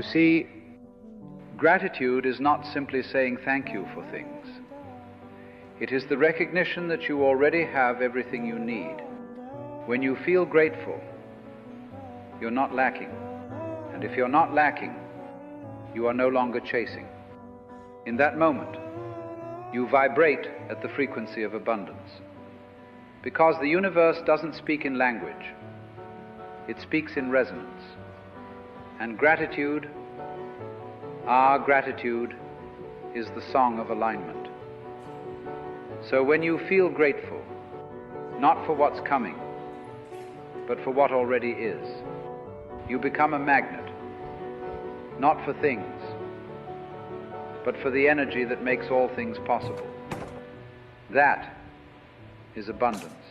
You see, gratitude is not simply saying thank you for things. It is the recognition that you already have everything you need. When you feel grateful, you're not lacking. And if you're not lacking, you are no longer chasing. In that moment, you vibrate at the frequency of abundance. Because the universe doesn't speak in language, it speaks in resonance. And gratitude, our gratitude, is the song of alignment. So when you feel grateful, not for what's coming, but for what already is, you become a magnet, not for things, but for the energy that makes all things possible. That is abundance.